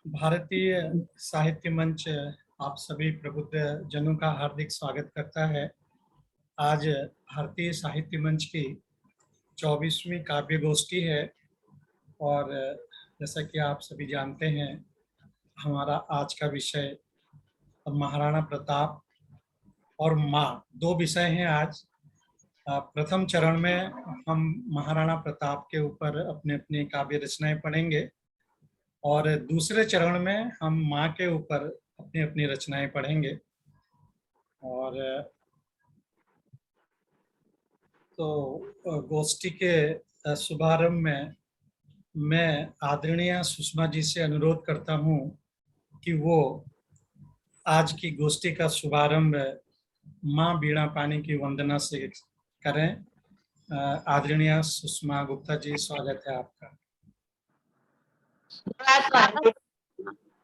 भारतीय साहित्य मंच आप सभी प्रबुद्ध जनों का हार्दिक स्वागत करता है। आज भारतीय साहित्य मंच की 24वीं काव्य गोष्ठी है और जैसा कि आप सभी जानते हैं, हमारा आज का विषय महाराणा प्रताप और माँ, दो विषय हैं आज। प्रथम चरण में हम महाराणा प्रताप के ऊपर अपने अपनी काव्य रचनाएं पढ़ेंगे और दूसरे चरण में हम माँ के ऊपर अपनी अपनी रचनाएं पढ़ेंगे। और तो गोष्ठी के शुभारंभ में मैं आदरणीय सुषमा जी से अनुरोध करता हूँ कि वो आज की गोष्ठी का शुभारंभ माँ बीणा पानी की वंदना से करें। आदरणीय सुषमा गुप्ता जी, स्वागत है आपका।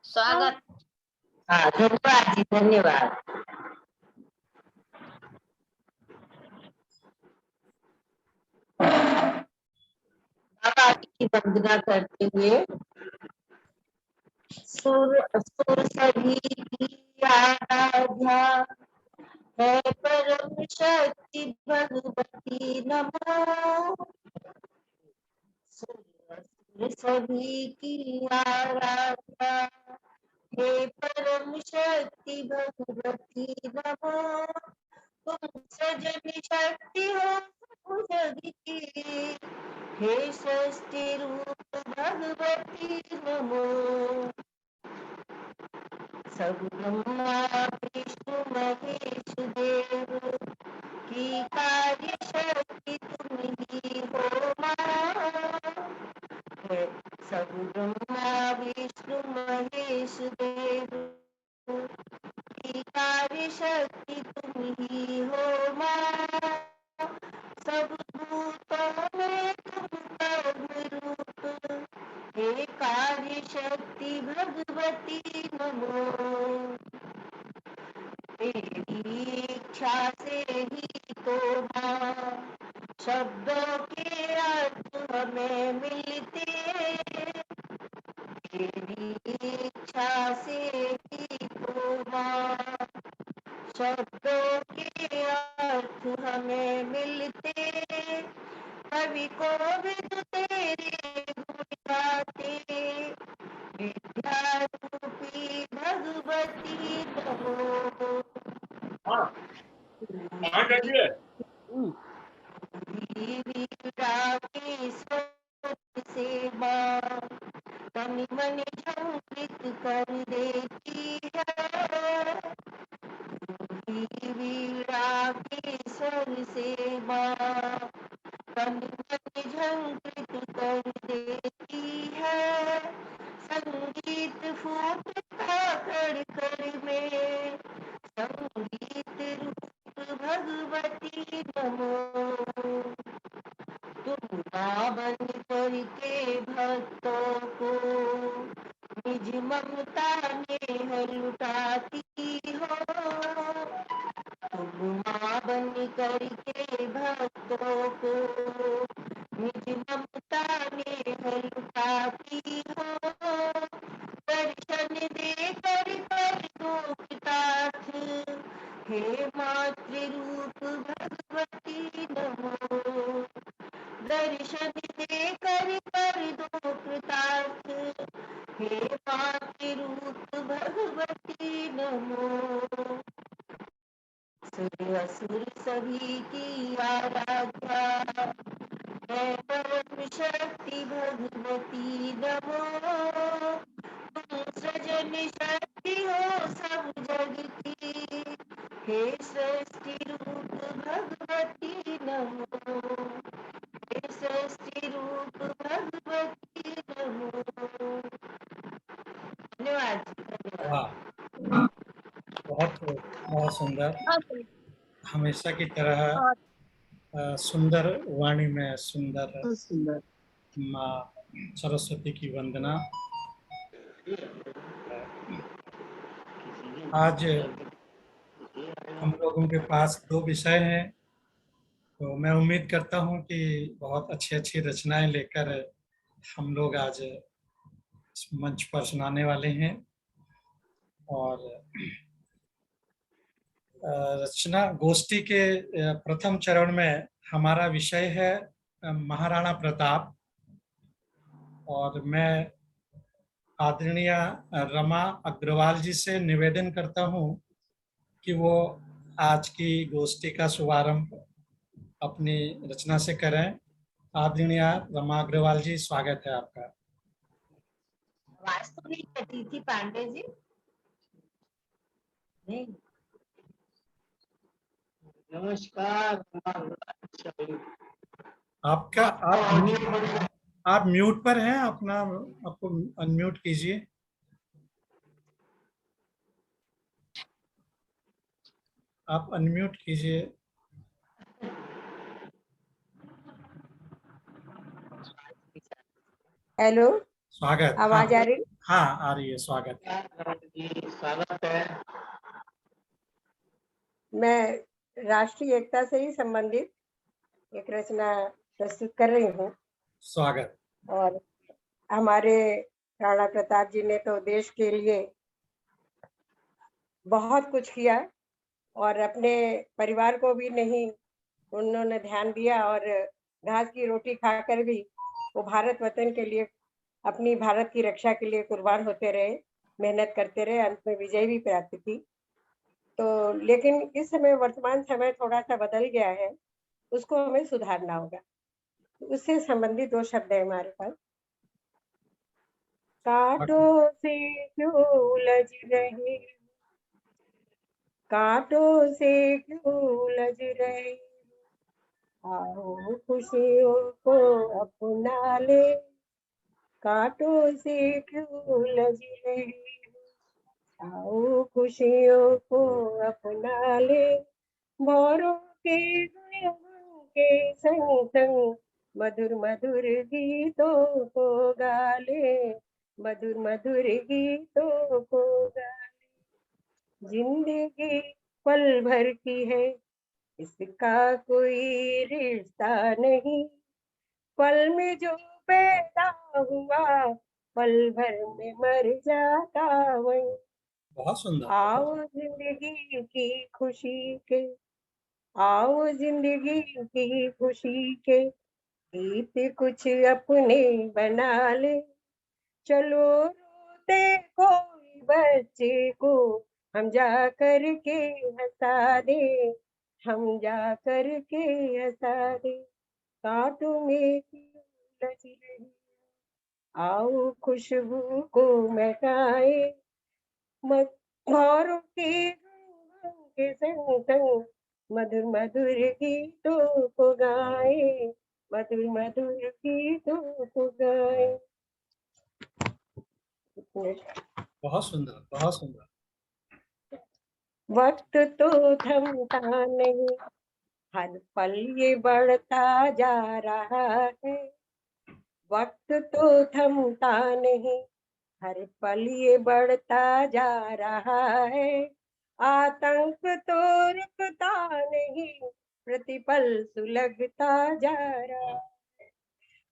स्वागत। हाँ, धन्यवाद जी, धन्यवाद। बाबा की वंदना करते हुए सुर सभी की आराध्या है परम शक्ति भगवती नमो। सुर सभी की आराध्या हे परम शक्ति भगवती नमो। तुम सजन शक्ति हो जग की, हे षष्ठी रूप भगवती नमो। सब ब्रह्मा विष्णु महेश देव की कार्य शक्ति तुम ही हो माँ। सब ब्रह्मा विष्णु महेश देव की कार्य शक्ति तुम ही हो माँ। सब भूतों में तुम कर्म रूप, हे कार्य शक्ति भगवती नमो। तेरी इच्छा से ही तो माँ शब्दों के अर्थ हमें मिलते। तेरी इच्छा से ही तो माँ शब्दों के अर्थ हमें मिलते। कवि को विद तेरे गुण गाते, विद्या रूपी भगवती नमो। वीरा की से माँ तन मन झंकृत कर देती है। वीरा के स्वर से माँ तन मन झंकृत कर देती है। संगीत फूटता कर कर में, संगीत रूप भगवती नमो। तुम माँ बन करके भक्तों को निज ममता में लुटाती हो। तुम माँ बन करके भक्तों को निज ममता में लुटाती हो। दर्शन दे कर दुखताथ, हे मातृ रूप भगवती नमो। दर्शन दे कर दो कृतार्थ, हे मातृ रूप भगवती नमो। सुर असुर सभी की आराध्या है परम शक्ति भगवती नमो। तुम सृजन शक्ति हो सब जग की, हे सृष्टि रूप भगवती नमो। हे सृष्टि रूप भगवती नमो। धन्यवाद। वाह, बहुत बहुत सुंदर। हमेशा की तरह सुंदर वाणी में सुंदर माँ सरस्वती की वंदना। आज हम लोगों के पास दो विषय हैं, तो मैं उम्मीद करता हूँ कि बहुत अच्छी अच्छी रचनाएं लेकर हम लोग आज इस मंच पर सुनाने वाले हैं। और रचना गोष्ठी के प्रथम चरण में हमारा विषय है महाराणा प्रताप। और मैं आदरणीय रमा अग्रवाल जी से निवेदन करता हूँ कि वो आज की गोष्ठी का शुभारंभ अपनी रचना से करें। आदरणीय रमा अग्रवाल जी, स्वागत है आपका। आवाज तो नहीं कटी थी पांडे जी? नहीं। नमस्कार। आपका आप म्यूट पर हैं, अपना आपको अनम्यूट कीजिए। आप अनम्यूट कीजिए। हेलो, स्वागत। आवाज आ हाँ रही? हाँ, आ रही है। स्वागत। स्वागत है। मैं राष्ट्रीय एकता से ही संबंधित एक रचना प्रस्तुत कर रही हूँ। स्वागत। और हमारे राणा प्रताप जी ने तो देश के लिए बहुत कुछ किया और अपने परिवार को भी नहीं उन्होंने ध्यान दिया, और घास की रोटी खाकर भी वो भारत वतन के लिए, अपनी भारत की रक्षा के लिए कुर्बान होते रहे, मेहनत करते रहे, अंत में विजय भी प्राप्त की। तो लेकिन इस समय वर्तमान समय थोड़ा-सा बदल गया है, उसको हमें सुधारना होगा। उससे संबंधित 2 शब्द है हमारे पास। काँटों से क्यों उलझ रहे, काँटों से क्यों उलझ रहे, आओ खुशियों को अपना ले, काँटों से क्यों उलझ रहे, आओ खुशियों को अपना ले, भौरों के गुण के संग संग मधुर मधुर गीतों को गा ले, मधुर मधुर गीतों को गा ले। जिंदगी पल भर की है, इसका कोई रिश्ता नहीं, पल में जो पैदा हुआ पल भर में मर जाता वही। बहुत सुंदर। आओ जिंदगी की खुशी के, आओ जिंदगी की खुशी के गीत कुछ अपने बना ले, चलो रोते कोई बच्चे को हम जा कर के हंसा दे, हम जा कर के हंसा दे, कांटों में क्यों उलझ रही, आओ खुशबू को महकाए, भौरों के गुनगुन के संग संग मधुर मधुर गीतों को गाए, मधुर मधुर गीतों को गाए। बहुत सुंदर, बहुत सुंदर। वक्त तो थमता नहीं, हर पल ये बढ़ता जा रहा है, वक्त तो थमता नहीं, हर पल ये बढ़ता जा रहा है, आतंक तो रुकता नहीं, प्रतिपल सुलगता जा रहा है,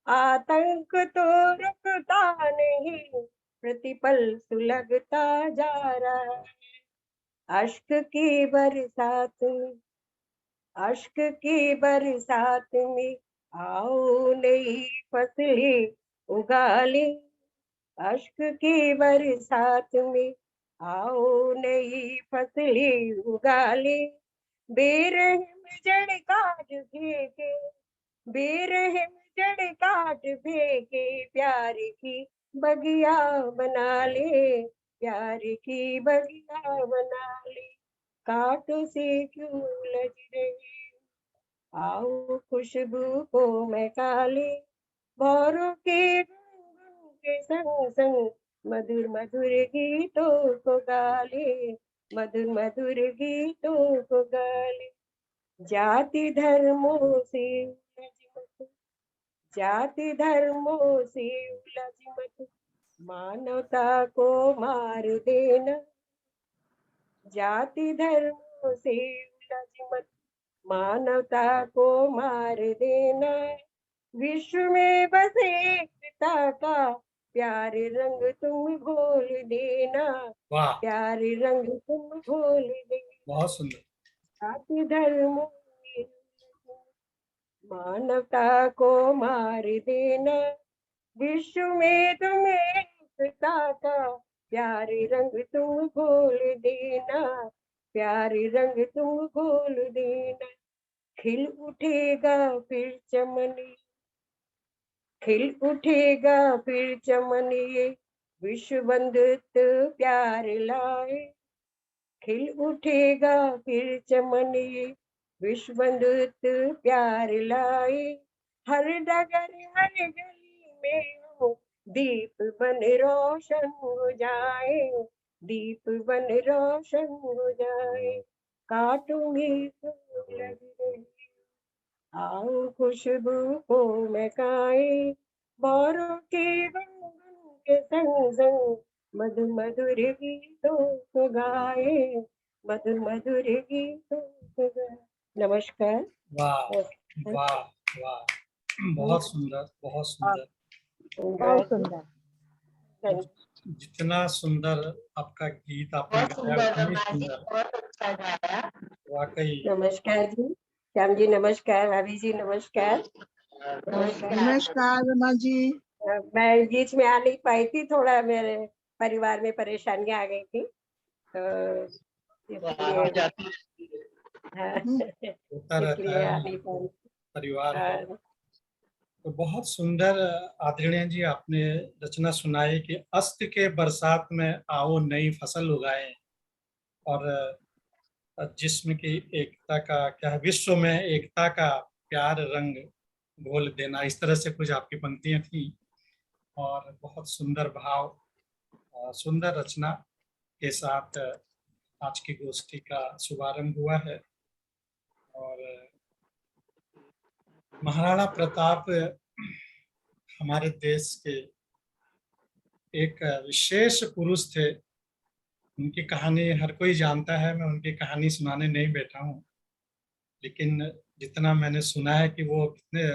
आतंक तो रुकता नहीं, प्रतिपल सुलगता जा रहा है, अश्क की बरसात में, अश्क की बरसात में आओ नई फसलें उगा ले, अश्क की बरसात में आओ नई फसलें उगा ले, बेरहम जड़ काट फेंके, बेरहम जड़ काट फेंके, प्यार की बगिया बना ले, प्यार की बगिया बना ले, कांटों से क्यों उलझ रही, आओ खुशबू को महका ले, भौरों के गुनगुन के संग संग मधुर मधुर गीतों को गा ले, मधुर मधुर गीतों को गा ले। जाति धर्मों से उलझ मत, जाति धर्मों से उलझ मत, मानवता को मार देना, जाति धर्मों से उलझ मत, मानवता को मार देना, विश्व में बस एकता का प्यारे रंग तुम घोल देना, वाह, प्यारे रंग तुम घोल देना, बहुत सुंदर। जाति धर्म मानवता को मार देना, विश्व में तुम एकता का प्यारे रंग तुम घोल देना, प्यारे रंग तुम घोल देना। खिल उठेगा फिर चमन, खिल उठेगा फिर चमन ये विश्व बंधुत्व प्यार लाए, खिल उठेगा फिर चमन ये विश्व बंधुत्व प्यार लाए, हर डगर हर गली में हो दीप बन रोशन हो जाए, दीप बन रोशन हो जाए, काटूंगी फूल लग रही, आओ खुशबू को महकाए, बारों के गुनगुन के संग संग मधुर मधुर गीतों को गाए, मधुर मधुर गीतों को गाए। नमस्कार। वाह वाह वाह, बहुत सुंदर, बहुत सुंदर। बहुत सुंदर। जितना सुंदर आपका गीत आपने बहुत गाया, सुंदर उतनी रमा जी, सुंदर, बहुत अच्छा गाया। वाकई। नमस्कार जी, श्याम जी नमस्कार, भाभी जी नमस्कार। नमस्कार रमा जी। मैं बीच में आ नहीं पाई थी, थोड़ा मेरे परिवार में परेशानियां आ गई थी, तो इसलिए जाती हाँ, होता रहता इसलिए आ है, नहीं पाई। परिवार है। हाँ, तो बहुत सुंदर आदरणीय जी आपने रचना सुनाई कि अस्त के बरसात में आओ नई फसल उगाए, और जिस्म की एकता का क्या है, विश्व में एकता का प्यार रंग घोल देना, इस तरह से कुछ आपकी पंक्तियां थी। और बहुत सुंदर भाव, सुंदर रचना के साथ आज की गोष्ठी का शुभारंभ हुआ है। और महाराणा प्रताप हमारे देश के एक विशेष पुरुष थे। उनकी कहानी हर कोई जानता है, मैं उनकी कहानी सुनाने नहीं बैठा हूँ, लेकिन जितना मैंने सुना है कि वो कितने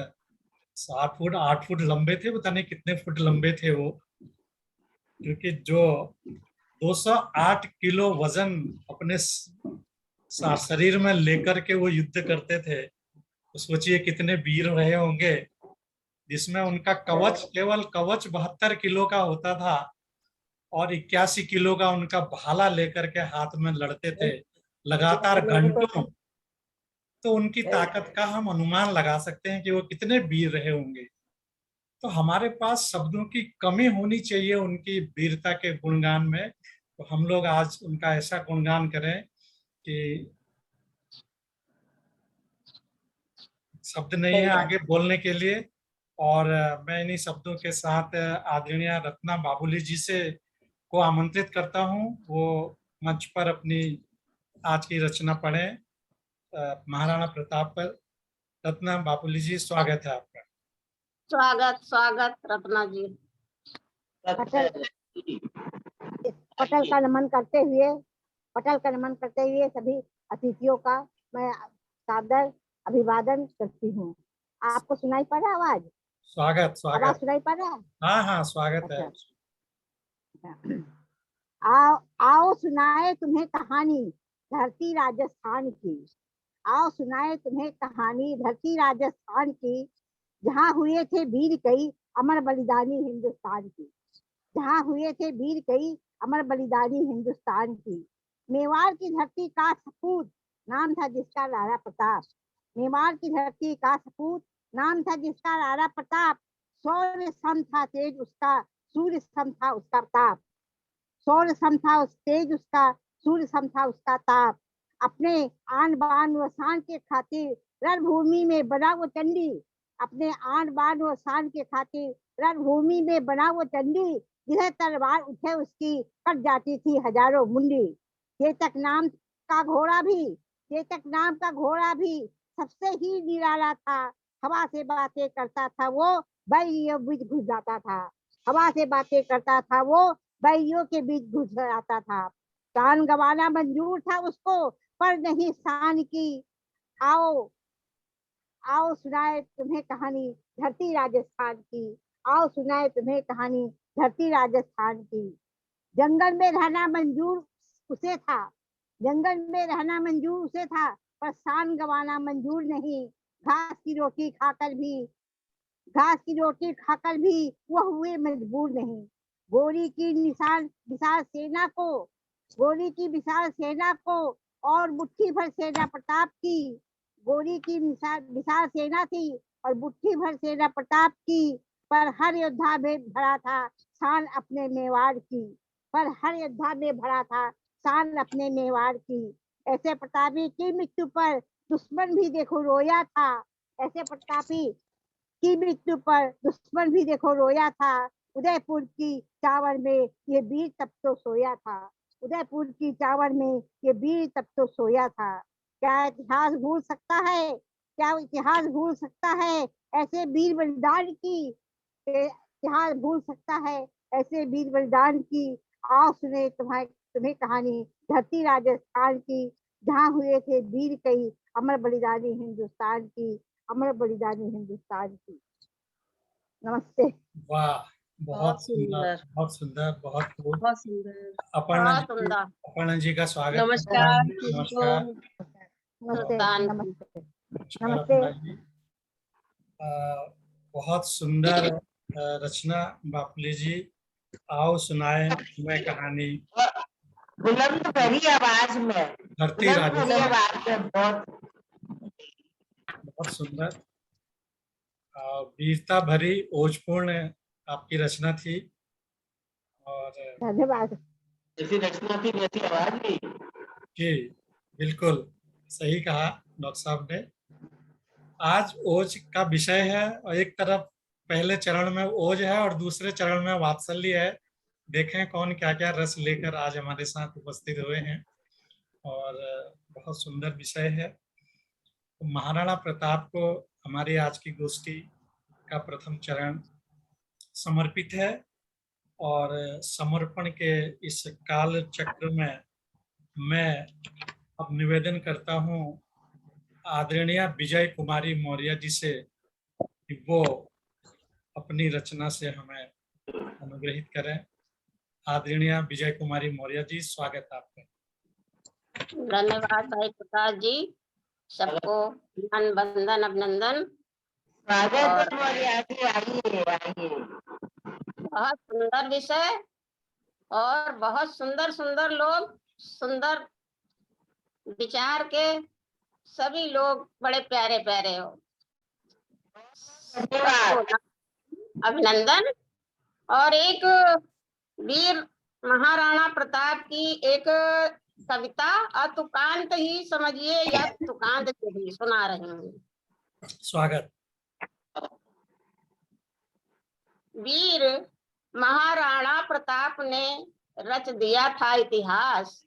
7 फुट 8 फुट लंबे थे, पता नहीं कितने फुट लंबे थे वो, क्योंकि जो 208 किलो वजन अपने शरीर में लेकर के वो युद्ध करते थे, तो सोचिए कितने वीर रहे होंगे, जिसमें उनका कवच, केवल कवच 72 किलो का होता था, और 81 किलो का उनका भाला लेकर के हाथ में लड़ते थे लगातार घंटों। तो उनकी ताकत का हम अनुमान लगा सकते हैं कि वो कितने वीर रहे होंगे। तो हमारे पास शब्दों की कमी होनी चाहिए उनकी वीरता के गुणगान में, तो हम लोग आज उनका ऐसा गुणगान करें कि शब्द नहीं है आगे बोलने के लिए। और मैं इन्हीं शब्दों के साथ आदरणीय रत्ना बाबूली जी से को आमंत्रित करता हूं, वो मंच पर अपनी आज की रचना पढ़ें महाराणा प्रताप पर। रत्ना बाबूली जी, स्वागत है आपका। स्वागत स्वागत रत्ना जी। पटल का नमन करते हुए, पटल का नमन करते हुए सभी अतिथियों का मैं सादर अभिवादन करती हूँ। आपको सुनाई पड़ रहा आवाज? स्वागत आवाज स्वागत। सुनाई पड़ रहा है? हाँ हाँ, स्वागत है। आओ आओ सुनाए तुम्हें कहानी धरती राजस्थान की, आओ सुनाए तुम्हें कहानी धरती राजस्थान की, जहाँ हुए थे वीर कई अमर बलिदानी हिंदुस्तान की, जहाँ हुए थे वीर कई अमर बलिदानी हिंदुस्तान की। मेवाड़ की धरती का सपूत नाम था जिसका राणा प्रताप, मेवाड़ की धरती का सपूत नाम था जिसका राणा प्रताप, शौर्य सम था तेज उसका, सूर्य सम था उसका ताप, शौर्य सम था तेज उसका, सूर्य सम था उसका ताप। अपने आन बान व शान के खातिर रणभूमि में बना वो चंडी, अपने आन बान व शान के खातिर रणभूमि में बना वो चंडी, जिधर तलवार उठे उसकी कट जाती थी हजारों मुंडी। चेतक नाम का घोड़ा भी, चेतक नाम का घोड़ा भी सबसे ही निराला था, हवा से बातें करता था वो, बैरियों बीच घुस जाता था, हवा से बातें करता था वो, बैरियों के बीच घुस जाता था। कान गंवाना मंजूर था उसको पर नहीं शान की, आओ आओ सुनाए तुम्हें कहानी धरती राजस्थान की। आओ सुनाए तुम्हें कहानी धरती राजस्थान की। जंगल में रहना मंजूर उसे था, जंगल में रहना मंजूर उसे था, पर शान गंवाना मंजूर नहीं। घास की रोटी खाकर भी, घास की रोटी खाकर भी वह हुए मजबूर नहीं। गोरी की निशान विशाल सेना को, गोरी की विशाल सेना को और मुट्ठी भर सेना प्रताप की। गोरी की विशाल सेना थी और मुट्ठी भर सेना प्रताप की, पर हर योद्धा में भरा था शान अपने मेवाड़ की। पर हर योद्धा में भरा था शान अपने मेवाड़ की। ऐसे प्रतापी की मृत्यु पर दुश्मन भी देखो रोया था, ऐसे प्रतापी की मृत्यु पर दुश्मन भी देखो रोया था। उदयपुर की चावड़ में ये वीर तब तो सोया था, उदयपुर की चावड़ में ये वीर तब तो सोया था। क्या इतिहास भूल सकता है, क्या इतिहास भूल सकता है ऐसे वीर बलिदान की? इतिहास भूल सकता है ऐसे वीर बलिदान की। आओ सुने तुम्हें कहानी धरती राजस्थान की, जहाँ हुए थे वीर कई अमर बलिदानी हिंदुस्तान की, अमर बलिदानी हिंदुस्तान की। नमस्ते। वाह, बहुत सुंदर, सुंदर। बहुत सुंदर, बहुत खूब। बहुत सुंदर। अपर्णा बहुत जी, सुंदर। अपर्णा जी का स्वागत नमस्कार। करता हूं। नमस्कार, नमस्ते सुल्तान की। नमस्ते नमस्कार नमस्ते। अपर्णा जी। बहुत सुंदर रचना बापले जी। आओ सुनाए तुम्हें कहानी बुलंद भरी आवाज में, धरती बुलंद भरी राजस्थान। आवाज में बहुत बहुत सुंदर, वीरता भरी ओजपूर्ण आपकी रचना थी। और धन्यवाद। जैसी रचना थी वैसी आवाज भी। जी बिल्कुल सही कहा डॉक्टर साहब ने। आज ओज का विषय है और एक तरफ पहले चरण में ओज है और दूसरे चरण में वात्सल्य है। देखें कौन क्या क्या रस लेकर आज हमारे साथ उपस्थित हुए हैं। और बहुत सुंदर विषय है। महाराणा प्रताप को हमारी आज की गोष्ठी का प्रथम चरण समर्पित है। और समर्पण के इस काल चक्र में मैं अब निवेदन करता हूं आदरणीय विजय कुमारी मौर्य जी से कि वो अपनी रचना से हमें अनुग्रहित करें। आदरणीय विजय कुमारी मौर्य जी, स्वागत है आपका। धन्यवाद भाई प्रकाश जी, सबको वंदन अभिनंदन। स्वागत है मौर्य जी, आइए आइए। बहुत सुंदर विषय और बहुत सुंदर सुंदर लोग, सुंदर विचार के सभी लोग बड़े प्यारे प्यारे हो। धन्यवाद। अभिनंदन। और एक वीर महाराणा प्रताप की एक कविता अतुकांत ही समझिए या तुकांत से भी सुना रही हूँ। स्वागत। वीर महाराणा प्रताप ने रच दिया था इतिहास,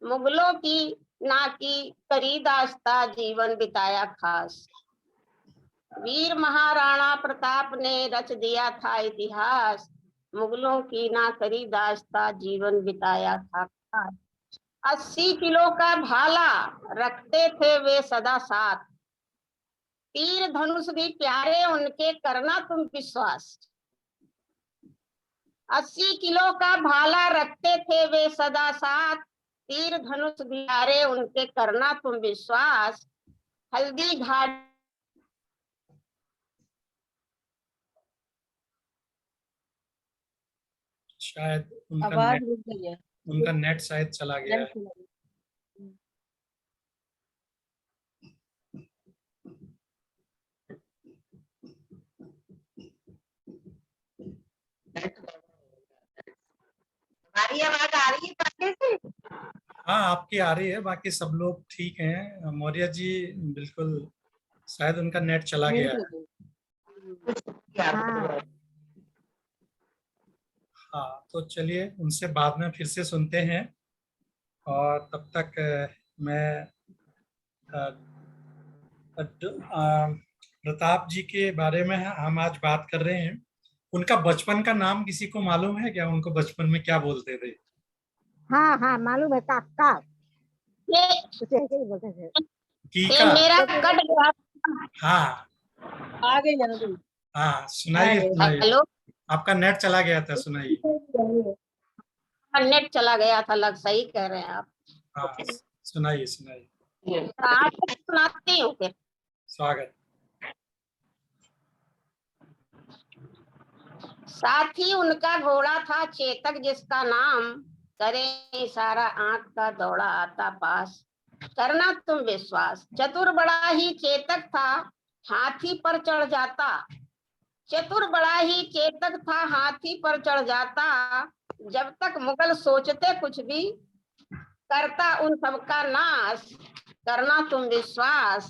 मुगलों की ना की करी दास्ता जीवन बिताया खास। वीर महाराणा प्रताप ने रच दिया था इतिहास, मुगलों की ना करी दास्ता जीवन बिताया था खास। 80 किलो का भाला रखते थे वे सदा साथ, तीर धनुष भी प्यारे उनके करना तुम विश्वास। 80 किलो का भाला रखते थे वे सदा साथ, तीर धनुष भी प्यारे उनके करना तुम विश्वास। हल्दी घाट शायद उनका आवाज नेट, रुक गई है। उनका नेट शायद चला गया है। हमारी आवाज आ रही है पहले से? हाँ आपकी आ रही है, बाकी सब लोग ठीक हैं। मौर्य जी बिल्कुल, शायद उनका नेट चला गया है। हाँ। हाँ तो चलिए उनसे बाद में फिर से सुनते हैं। और तब तक मैं प्रताप जी के बारे में हम आज बात कर रहे हैं। उनका बचपन का नाम किसी को मालूम है क्या? उनको बचपन में क्या बोलते थे? हाँ हाँ मालूम है, काका ये उसे ऐसे ही बोलते थे। की ये का। मेरा कट गया। हाँ आ गई आ गई। हाँ, सुनाइए सुनाइए। हेलो, आपका नेट चला गया था, सुनाइए। नेट चला गया था, लग सही कह रहे हैं आप। हाँ, सुनाइए सुनाइए। आप सुनाती हूँ फिर। स्वागत। साथ ही उनका घोड़ा था चेतक, जिसका नाम करे इशारा आंख का दौड़ा आता पास। करना तुम विश्वास, चतुर बड़ा ही चेतक था, हाथी पर चढ़ जाता। चतुर बड़ा ही चेतक था, हाथी पर चढ़ जाता। जब तक मुगल सोचते कुछ भी, करता उन सबका नाश। करना तुम विश्वास।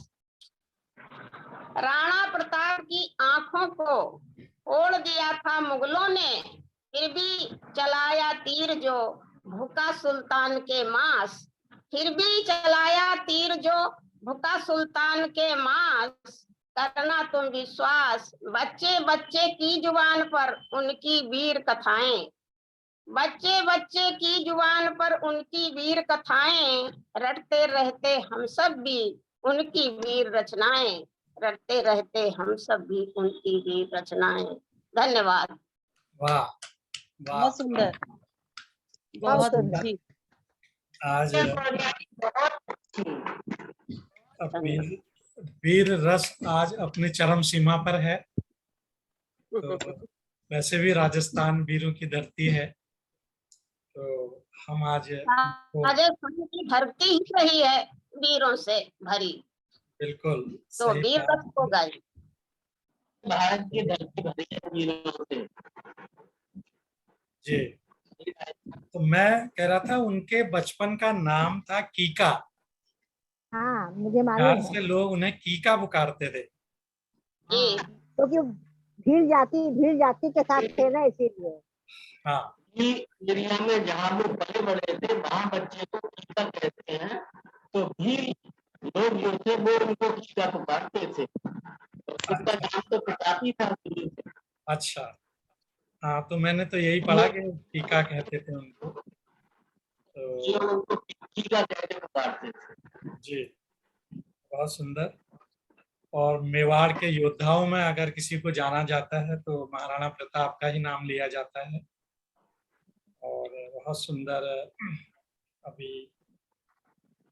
राणा प्रताप की आंखों को ओढ़ दिया था मुगलों ने, फिर भी चलाया तीर जो भूखा सुल्तान के मांस। फिर भी चलाया तीर जो भूखा सुल्तान के मांस। करना तुम विश्वास। बच्चे बच्चे की जुबान पर उनकी वीर कथाएं, बच्चे बच्चे की जुबान पर उनकी वीर कथाएं। रटते रहते हम सब भी उनकी वीर रचनाएं, रटते रहते हम सब भी उनकी वीर रचनाएं। धन्यवाद। वाह वाह, बहुत सुंदर, बहुत सुंदर। अच्छी। आज बहुत अच्छी। अब वीर रस आज अपनी चरम सीमा पर है। तो वैसे भी राजस्थान वीरों की धरती है, तो हम आज इनको राजस्थान की धरती ही रही है वीरों से भरी, बिल्कुल तो सही वीर कहा। रस हो गई। भारत की धरती भरी है वीरों से। जी, तो मैं कह रहा था उनके बचपन का नाम था कीका। हाँ मुझे प्यार मालूम है। से लोग उन्हें कीका पुकारते थे। जी, क्योंकि भीड़ जाति के साथ थे ना, इसीलिए। हाँ कि एरिया में जहाँ वो पले बड़े थे वहाँ बच्चे को कीका कहते हैं, तो भी लोग जो थे वो उनको कीका पुकारते थे। तो उसका नाम तो प्रतापी था। अच्छा, हाँ तो मैंने तो यही पढ़ा कि कीका कहते थे उनको। जो तो उनको कीका कहते पुकारते थे। जी, बहुत सुंदर। और मेवाड़ के योद्धाओं में अगर किसी को जाना जाता है तो महाराणा प्रताप का ही नाम लिया जाता है। और बहुत सुंदर अभी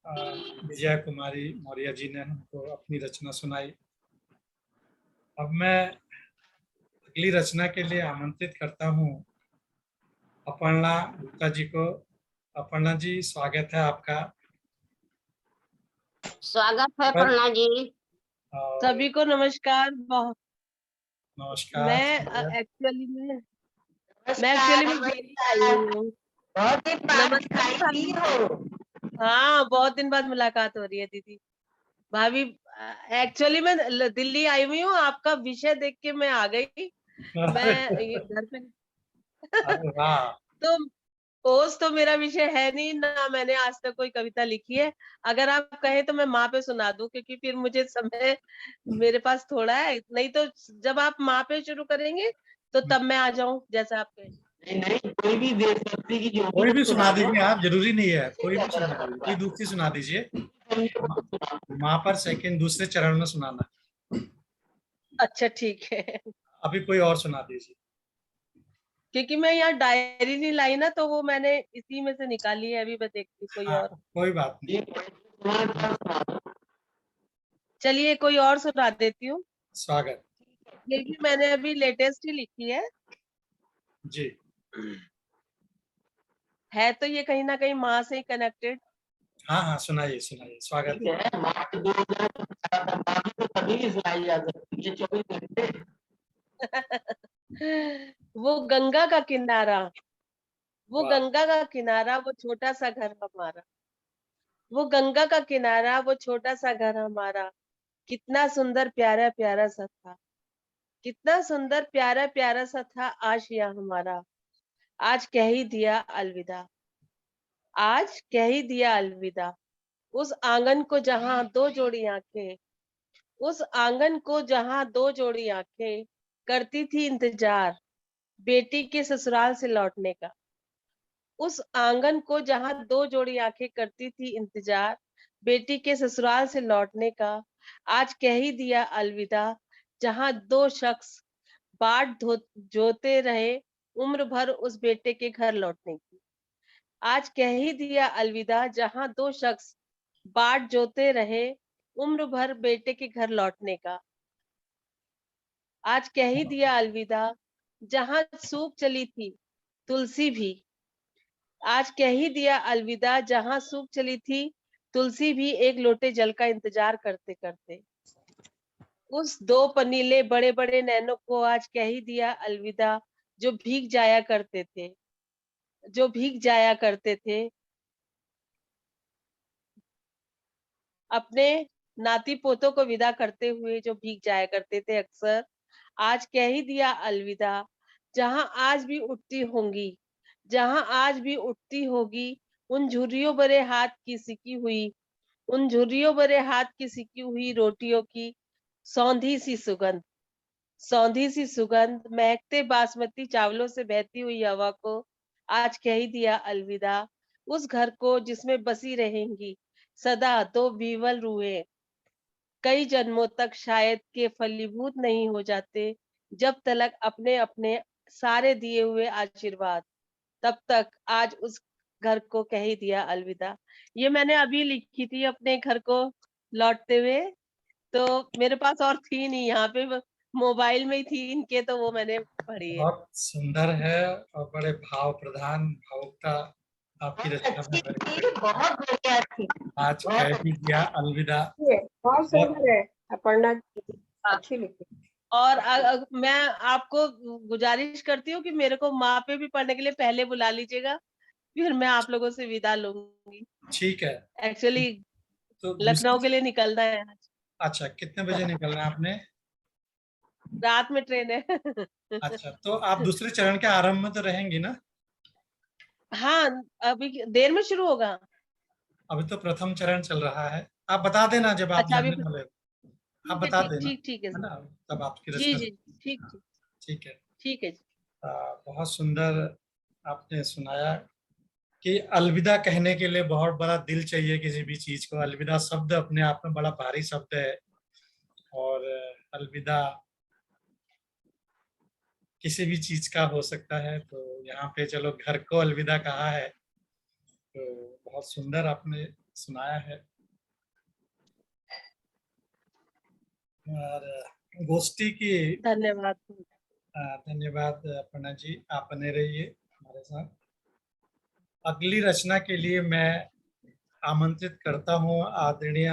विजय कुमारी मौर्य जी ने हमको अपनी रचना सुनाई। अब मैं अगली रचना के लिए आमंत्रित करता हूँ अपर्णा गुप्ता जी को। अपर्णा जी, स्वागत है आपका। स्वागत है पर प्रणा जी। सभी को नमस्कार। नमस्कार। मैं एक्चुअली में नमस्कार, दिल्ली आई हुई हूँ। बहुत दिन बाद नमस्कार दिखाई दी हो। हाँ, बहुत दिन बाद मुलाकात हो रही है दीदी भाभी। एक्चुअली मैं दिल्ली आई हुई हूँ, आपका विषय देख के मैं आ गई। मैं ये घर पे अरे वाह, तो पोस्ट तो मेरा विषय है नहीं ना, मैंने आज तक कोई कविता लिखी है। अगर आप कहें तो मैं माँ पे सुना दूं, क्योंकि फिर मुझे समय मेरे पास थोड़ा है। नहीं तो जब आप माँ पे शुरू करेंगे तो तब मैं आ जाऊं, जैसा आप कहें। नहीं नहीं, कोई भी देशभक्ति की जो कोई भी सुना दो। दीजिए आप, जरूरी नहीं है, कोई भी सुना दीजिए, कोई दूसरी सुना दीजिए। माँ पर सेकंड दूसरे चरण में सुनाना। अच्छा ठीक है। अभी कोई और सुना दीजिए। क्योंकि मैं यहाँ डायरी नहीं लाई ना, तो वो मैंने इसी में से निकाली है। अभी मैं देखती कोई हाँ, और। कोई बात नहीं। चलिए कोई और सुना देती हूँ। स्वागत। ये भी मैंने अभी लेटेस्ट ही लिखी जी, है तो ये कहीं ना कहीं माँ से कनेक्टेड। हाँ हाँ, सुनाइए सुनाइए, स्वागत। ठीक है, मार्च 2017 तो कभी भी सुनाई जा सकती है, 24 घंटे। वो गंगा का किनारा, वो वाह, गंगा का किनारा, वो छोटा सा घर हमारा। वो गंगा का किनारा, वो छोटा सा घर हमारा। कितना सुंदर प्यारा प्यारा सा था, कितना सुंदर प्यारा प्यारा सा था आशिया हमारा। आज कह ही दिया अलविदा, आज कह ही दिया अलविदा। उस आंगन को जहां दो जोड़ी आंखें, उस आंगन को जहां दो जोड़ी आंखें करती थी इंतजार बेटी के ससुराल से लौटने का। उस आंगन को जहां दो जोड़ी आंखें करती थी इंतजार बेटी के ससुराल से लौटने का, आज कह ही दिया अलविदा, जहां दो शख्स बाट जोते रहे उम्र भर उस बेटे के घर लौटने की। आज कह ही दिया अलविदा, जहां दो शख्स बाट जोते रहे उम्र भर बेटे के घर लौटने का। आज कह ही दिया अलविदा, जहां सूख चली थी तुलसी भी। आज कह ही दिया अलविदा, जहां सूख चली थी तुलसी भी, एक लोटे जल का इंतजार करते करते। उस दो पनीले बड़े बड़े नैनों को आज कह ही दिया अलविदा, जो भीग जाया करते थे, जो भीग जाया करते थे अपने नाती पोतों को विदा करते हुए, जो भीग जाया करते थे अक्सर। आज कह ही दिया अलविदा, जहां आज भी उठती होंगी, जहां आज भी उठती होगी उन झुर्रियों भरे हाथ की सिकी हुई, उन झुर्रियों भरे हाथ की सिकी हुई रोटियों की सौंधी सी सुगंध, सौंधी सी सुगंध, महकते बासमती चावलों से बहती हुई हवा को आज कह ही दिया अलविदा। उस घर को जिसमें बसी रहेंगी सदा दो बीवल रूहें, कई जन्मों तक शायद के फलीभूत नहीं हो जाते, जब तक अपने अपने सारे दिए हुए आशीर्वाद, तब तक आज उस घर को कह ही दिया अलविदा। ये मैंने अभी लिखी थी अपने घर को लौटते हुए, तो मेरे पास और थी नहीं, यहाँ पे मोबाइल में ही थी इनके, तो वो मैंने पढ़ी है। बहुत सुंदर है और बड़े भाव प्रधान भावुकता आपकी बहुत रचना अच्छी में थी, बहुत बढ़िया थी। आज कह भी दिया अलविदा। ये बहुत सुंदर है, अपर्णा जी, अच्छी लिखी। और मैं आपको गुजारिश करती हूँ कि मेरे को माँ पे भी पढ़ने के लिए पहले बुला लीजिएगा, फिर मैं आप लोगों से विदा लूंगी। ठीक है, एक्चुअली तो लखनऊ के लिए निकलना है आज, अच्छा, कितने बजे निकलना है आपने? रात में ट्रेन है। अच्छा, तो आप दूसरे चरण के आरंभ में तो रहेंगी ना? हाँ, अभी देर में शुरू होगा। अभी तो प्रथम चरण चल रहा है। आप बता देना जब आप अच्छा, अभी जाने वाले हो। आप ठीक है, बता ठीक देना, ठीक ठीक है है ना? तब आपकी जी रचना। जी, ठीक ठीक ठीक है। ठीक है जी। बहुत सुंदर आपने सुनाया कि अलविदा कहने के लिए बहुत बड़ा दिल चाहिए किसी भी चीज को। अलविदा शब्द अपने आप में बड़ा भारी शब्द है, और अलविदा किसी भी चीज का हो सकता है। तो यहाँ पे चलो घर को अलविदा कहा है, तो बहुत सुंदर आपने सुनाया है। और गोष्ठी की धन्यवाद। धन्यवाद अपर्णा जी, आप बने रहिए हमारे साथ। अगली रचना के लिए मैं आमंत्रित करता हूँ आदरणीय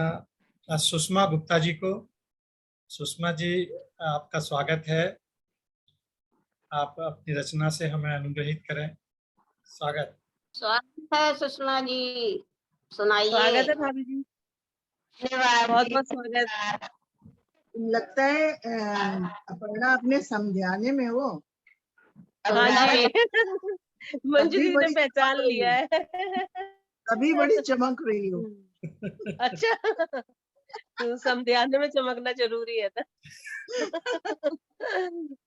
सुषमा गुप्ता जी को। सुषमा जी, आपका स्वागत है। आप अपनी रचना से हमें अनुग्रहित करें। स्वागत। स्वागत है सुषमा जी, सुनाइए। स्वागत है भाभी जी, धन्यवाद बहुत जी। बहुत स्वागत। लगता है अपर्णा अपने समझाने में हो। हाँ जी, मंजू अभी जी ने बड़ी पहचान चमक रही लिया हो, है। अभी बड़ी चमक रही हो। अच्छा, तो समध्यान में चमकना जरूरी है ना।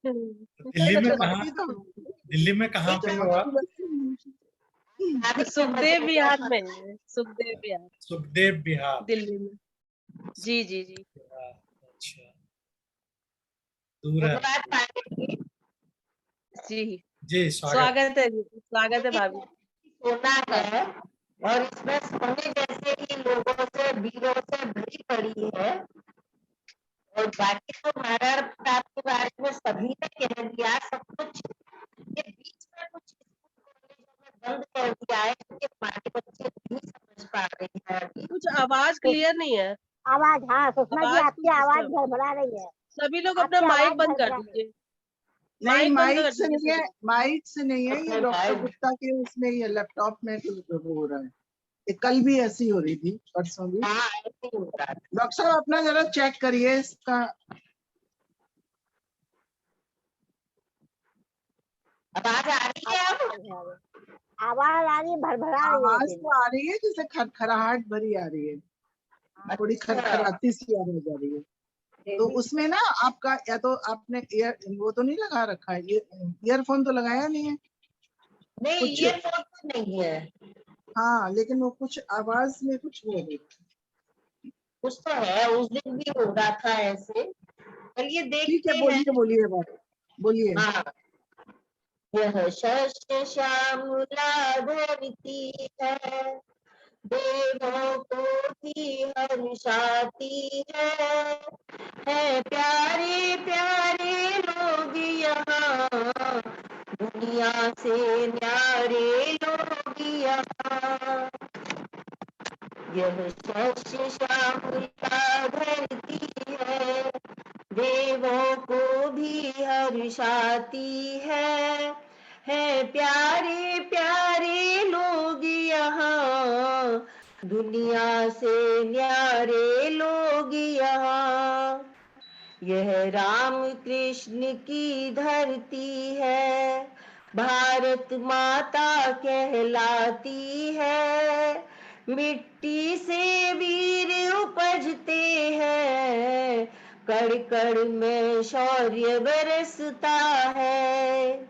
दिल्ली में कहाँ, चमकती तो दिल्ली में कहाँ पे हो आप? सुखदेव विहार में, सुखदेव विहार सुखदेव बिहार, दिल्ली में। जी जी जी अच्छा, दूर है। धन्यवाद पांडे जी। जी, जी स्वागत। स्वागत है जी, स्वागत है भाभी। सोना है और इसमें सोने जैसे ही लोगों से, वीरों से भरी पड़ी है। और बाकी तो महाराणा प्रताप के बारे में सभी ने कह दिया सब कुछ। ये बीच में कुछ बंद कर दिया है क्योंकि हमारे बच्चे नहीं समझ पा रहे हैं अभी। कुछ आवाज क्लियर नहीं है, आवाज, हाँ सुषमा जी आवाज आपकी कुछ आवाज डिस्टर्ब। भरभरा रही है। सभी लोग अपना आपकी माइक आवाज बंद कर भरभरा रही है। दीजिए, नहीं, माइक बंद माइक कर से दीजिए नहीं है, सभी। माइक से नहीं है, ये डॉक्टर गुप्ता के उसमें, ये लैपटॉप में कुछ हो रहा है। ये कल भी ऐसी हो रही थी, परसों भी। हाँ ऐसे ही हो रहा है। डॉक्टर साहब अपना जरा चेक करिए इसका। आवाज आ रही है अब? आवाज आ रही है, भरभरा रही है आवाज लेकिन। तो आ रही है, जैसे खरखराहट भरी आ रही है, थोड़ी खरखराती सी आवाज आ रही है। तो उसमें ना आपका, या तो आपने वो तो नहीं लगा रखा है, ईयरफोन तो लगाया नहीं है? नहीं, कुछ, ईयरफोन तो नहीं है। हाँ, लेकिन वो कुछ आवाज में कुछ हो रही है। कुछ तो है, उस दिन भी हो रहा था ऐसे। और ये ठीक देखते है, हैं। बोलिए बोलिए बात, बोलिए। हाँ, यह शस्य श्यामला धरती है, देवों को भी हर्षाती है प्यारे प्यारे लोग यहाँ, दुनिया से न्यारे लोग यहाँ। यह शस्य श्यामला धरती है, देवों को भी हर्षाती है प्यारे प्यारे लोग यहाँ, दुनिया से न्यारे लोग यहाँ। यह राम कृष्ण की धरती है, भारत माता कहलाती है, मिट्टी से वीर उपजते हैं, कड़ कड़ में शौर्य बरसता है।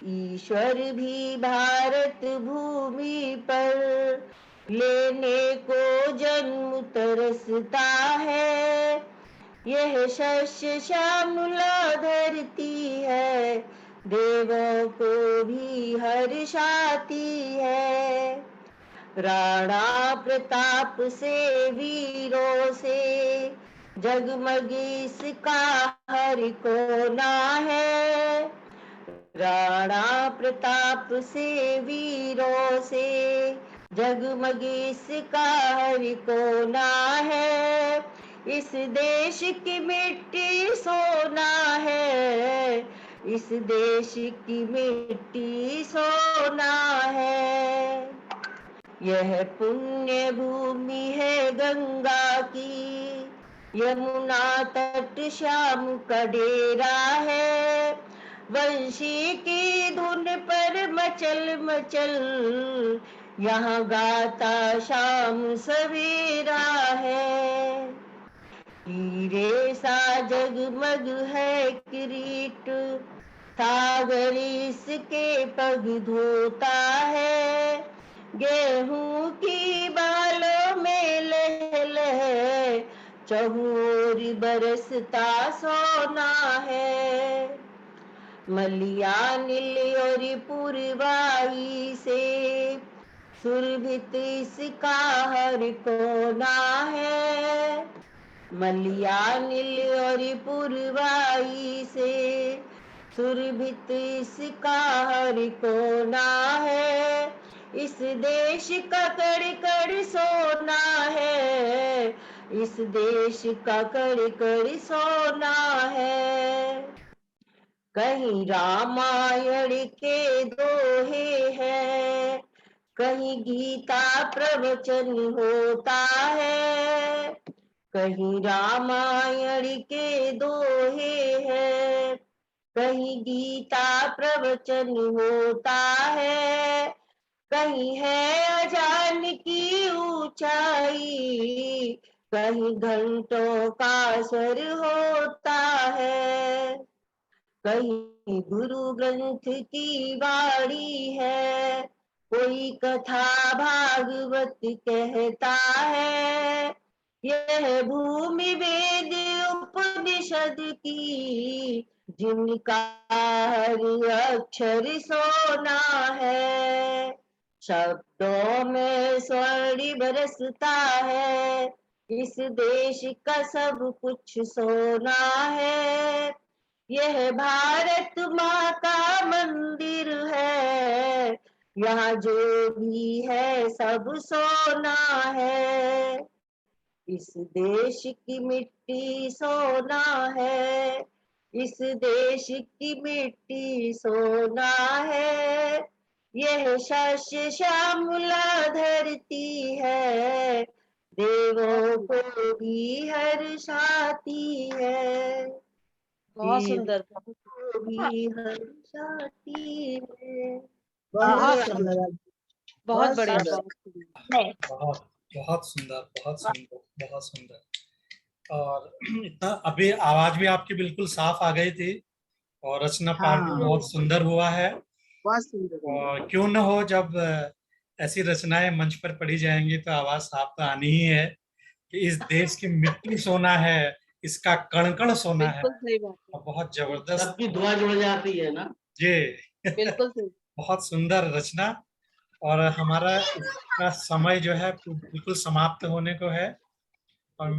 ईश्वर भी भारत भूमि पर लेने को जन्म तरसता है, यह शस्य श्यामला धरती है, देवों को भी हर्षाती है। राणा प्रताप से वीरों से जगमग इसका हर कोना है, राणा प्रताप से वीरों से जगमग इसका हर कोना है। इस देश की मिट्टी सोना है, इस देश की मिट्टी सोना है। यह पुण्य भूमि है गंगा की, यमुना तट श्याम का डेरा है, वंशी की धुन पर मचल मचल यहाँ गाता शाम सवेरा है। हीरे सा जगमग है किरीट, सागर इसके पग धोता है, गेहूं की बालों में लह लह चहुर बरसता सोना है। मलिया नील और पुरवाई से सुरभित इसका हर कोना है, मलिया नील और पुरवाई से सुरभित इसका हर कोना है। इस देश का कड़ कड़ सोना है, इस देश का कड़ कड़ सोना है। कहीं रामायण के दोहे हैं, कहीं गीता प्रवचन होता है, कहीं रामायण के दोहे हैं, कहीं गीता प्रवचन होता है, कहीं है अजान की ऊंचाई, कहीं घंटों का स्वर होता है, कहीं गुरु ग्रंथ की वाणी है, कोई कथा भागवत कहता है। यह भूमि वेद उपनिषद की, जिनका हर अक्षर सोना है। शब्दों में स्वर्ण बरसता है, इस देश का सब कुछ सोना है। यह भारत माँ का मंदिर है, यहाँ जो भी है सब सोना है। इस देश की मिट्टी सोना है, इस देश की मिट्टी सोना है। यह शस्य श्यामला धरती है, देवों को भी हर्षाती है, बहुत सुंदर। को भी हर्षाती है। बहुत सुंदर, बहुत बढ़िया, सुंदर। बहुत सुंदर। बहुत बहुत सुंदर, बहुत सुंदर, बहुत सुंदर। और इतना अभी आवाज भी आपकी बिल्कुल साफ आ गई थी, और रचना पाठ भी हाँ। बहुत सुंदर हुआ है। बहुत सुंदर। और क्यों न हो, जब ऐसी रचनाएं मंच पर पढ़ी जाएंगी तो आवाज साफ तो आनी ही है। कि इस देश की मिट्टी सोना है, इसका कण कण सोना है। बिल्कुल सही बात है, और बहुत जबरदस्त सबकी दुआ जुड़ जाती है ना। जी बिल्कुल सही। बहुत सुंदर रचना। और हमारा इसका समय जो है बिल्कुल समाप्त होने को है।